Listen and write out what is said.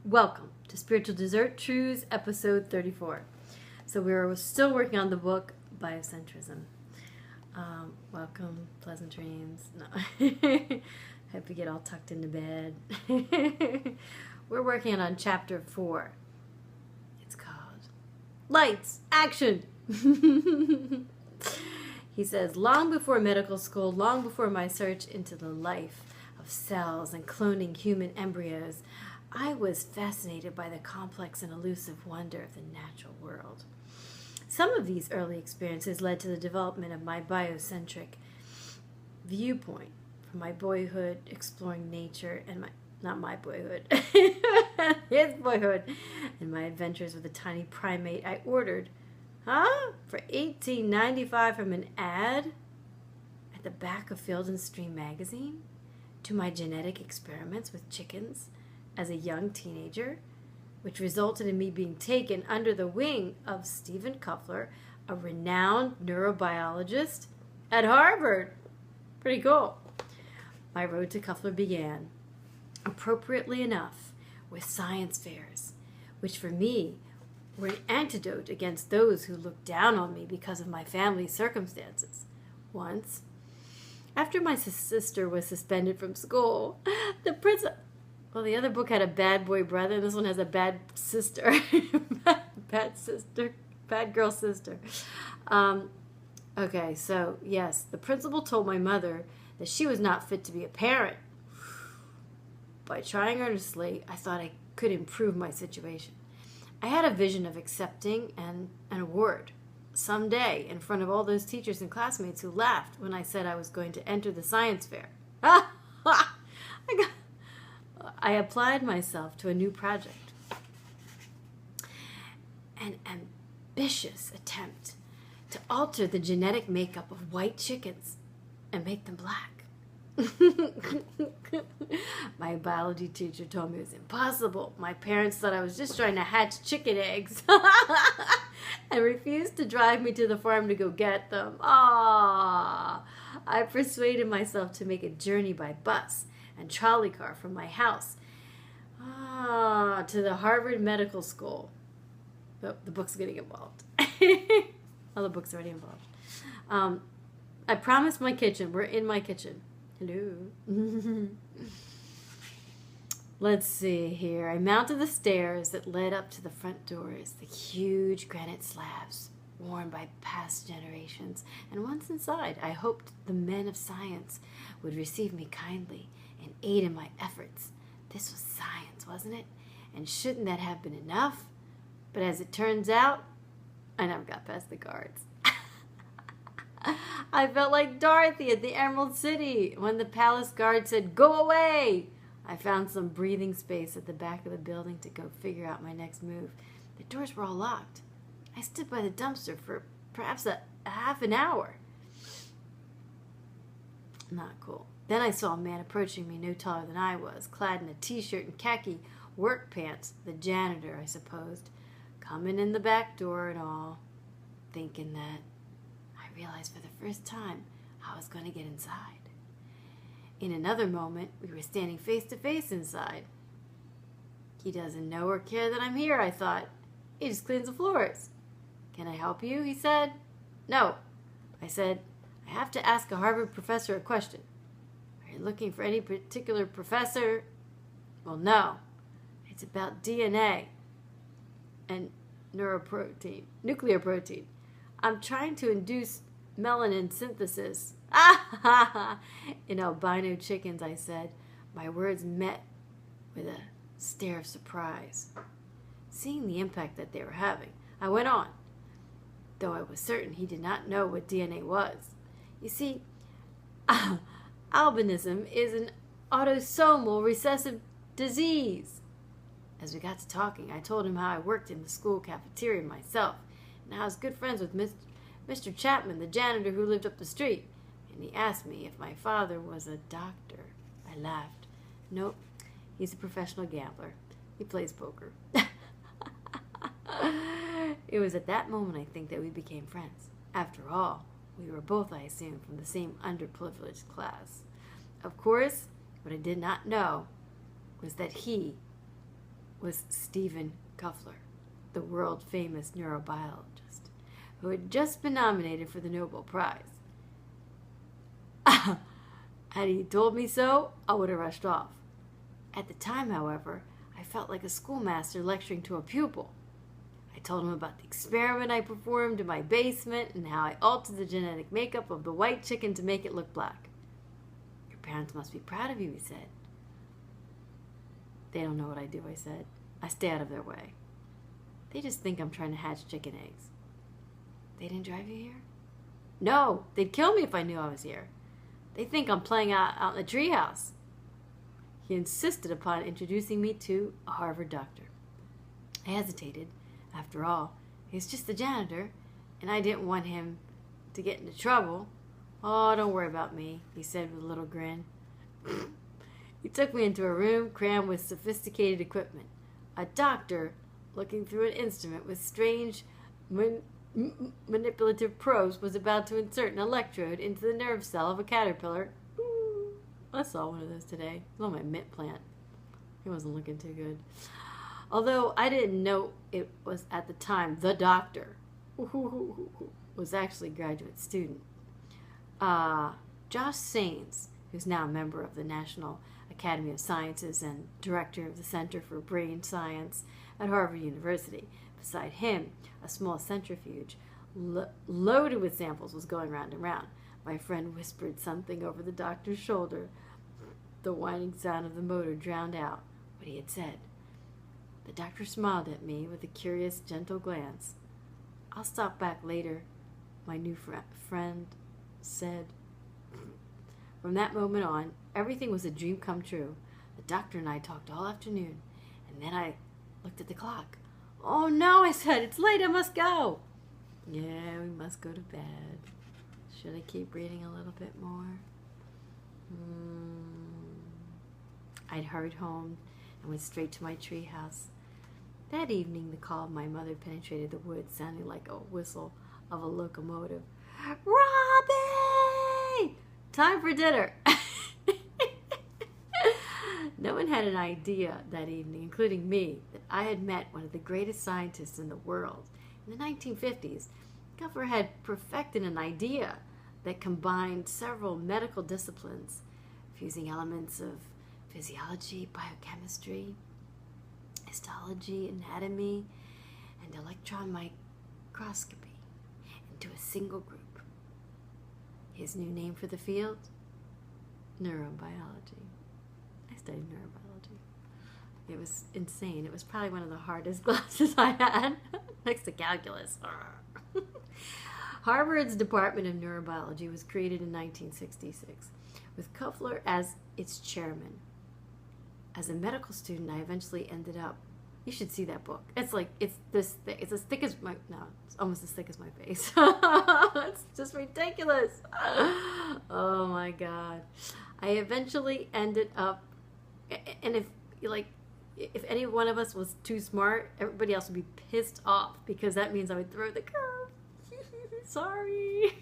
Welcome to Spiritual Dessert Trews, episode 34. So we're still working on the book Biocentrism. Welcome, pleasant dreams. No. Hope you get all tucked into bed. We're working on chapter 4. It's called Lights, Action! He says, long before medical school, long before my search into the life of cells and cloning human embryos, I was fascinated by the complex and elusive wonder of the natural world. Some of these early experiences led to the development of my biocentric viewpoint, from my boyhood exploring nature and his boyhood, and my adventures with a tiny primate I ordered, for $18.95 from an ad at the back of Field and Stream magazine, to my genetic experiments with chickens as a young teenager, which resulted in me being taken under the wing of Stephen Kuffler, a renowned neurobiologist at Harvard. Pretty cool. My road to Kuffler began, appropriately enough, with science fairs, which for me were an antidote against those who looked down on me because of my family's circumstances. Once, after my sister was suspended from school, the other book had a bad boy brother, and this one has a bad sister. Bad girl sister. Okay, so yes, the principal told my mother that she was not fit to be a parent. By trying earnestly, I thought I could improve my situation. I had a vision of accepting an award someday in front of all those teachers and classmates who laughed when I said I was going to enter the science fair. I applied myself to a new project, an ambitious attempt to alter the genetic makeup of white chickens and make them black. My biology teacher told me it was impossible. My parents thought I was just trying to hatch chicken eggs and refused to drive me to the farm to go get them. I persuaded myself to make a journey by bus and trolley car from my house to the Harvard Medical School. Oh, the book's getting involved. All the books are already involved. I promised my kitchen. We're in my kitchen. Hello. Let's see here. I mounted the stairs that led up to the front doors, the huge granite slabs worn by past generations. And once inside, I hoped the men of science would receive me kindly and aid in my efforts. This was science, wasn't it? And shouldn't that have been enough? But as it turns out, I never got past the guards. I felt like Dorothy at the Emerald City when the palace guard said, "Go away!" I found some breathing space at the back of the building to go figure out my next move. The doors were all locked. I stood by the dumpster for perhaps a half an hour. Not cool. Then I saw a man approaching me no taller than I was, clad in a t-shirt and khaki work pants, the janitor, I supposed, coming in the back door and all, thinking that I realized for the first time how I was going to get inside. In another moment, we were standing face to face inside. He doesn't know or care that I'm here, I thought. He just cleans the floors. Can I help you? He said. No. I said, I have to ask a Harvard professor a question. Are you looking for any particular professor? Well, no. It's about DNA and nuclear protein. I'm trying to induce melanin synthesis. In albino chickens, I said. My words met with a stare of surprise. Seeing the impact that they were having, I went on, though I was certain he did not know what DNA was. You see, albinism is an autosomal recessive disease. As we got to talking, I told him how I worked in the school cafeteria myself, and how I was good friends with Mr. Chapman, the janitor who lived up the street, and he asked me if my father was a doctor. I laughed. Nope, he's a professional gambler. He plays poker. It was at that moment, I think, that we became friends. After all, we were both, I assume, from the same underprivileged class. Of course, what I did not know was that he was Stephen Kuffler, the world-famous neurobiologist, who had just been nominated for the Nobel Prize. Had he told me so, I would have rushed off. At the time, however, I felt like a schoolmaster lecturing to a pupil. I told him about the experiment I performed in my basement and how I altered the genetic makeup of the white chicken to make it look black. Your parents must be proud of you, he said. They don't know what I do, I said. I stay out of their way. They just think I'm trying to hatch chicken eggs. They didn't drive you here? No, they'd kill me if I knew I was here. They think I'm playing out in the treehouse. He insisted upon introducing me to a Harvard doctor. I hesitated. After all, he's just the janitor, and I didn't want him to get into trouble. Oh, don't worry about me, he said with a little grin. He took me into a room crammed with sophisticated equipment. A doctor looking through an instrument with strange manipulative probes was about to insert an electrode into the nerve cell of a caterpillar. Ooh, I saw one of those today. It was on my mint plant. It wasn't looking too good. Although I didn't know it was at the time the doctor was actually a graduate student. Josh Sains, who's now a member of the National Academy of Sciences and director of the Center for Brain Science at Harvard University. Beside him, a small centrifuge loaded with samples was going round and round. My friend whispered something over the doctor's shoulder. The whining sound of the motor drowned out what he had said. The doctor smiled at me with a curious, gentle glance. I'll stop back later, my new friend said. From that moment on, everything was a dream come true. The doctor and I talked all afternoon, and then I looked at the clock. Oh no, I said, it's late, I must go. Yeah, we must go to bed. Should I keep reading a little bit more? I'd hurried home and went straight to my treehouse. That evening, the call of my mother penetrated the woods, sounding like a whistle of a locomotive. Robbie! Time for dinner! No one had an idea that evening, including me, that I had met one of the greatest scientists in the world. In the 1950s, Kuffler had perfected an idea that combined several medical disciplines, fusing elements of physiology, biochemistry, histology, anatomy, and electron microscopy into a single group. His new name for the field? Neurobiology. I studied neurobiology. It was insane. It was probably one of the hardest classes I had, next to calculus. Harvard's Department of Neurobiology was created in 1966, with Kuffler as its chairman. As a medical student, I eventually ended up. You should see that book. It's like, it's this thick. It's as thick as my, no, it's almost as thick as my face. It's just ridiculous. Oh my God. I eventually ended up, and if any one of us was too smart, everybody else would be pissed off because that means I would throw the curve. Sorry.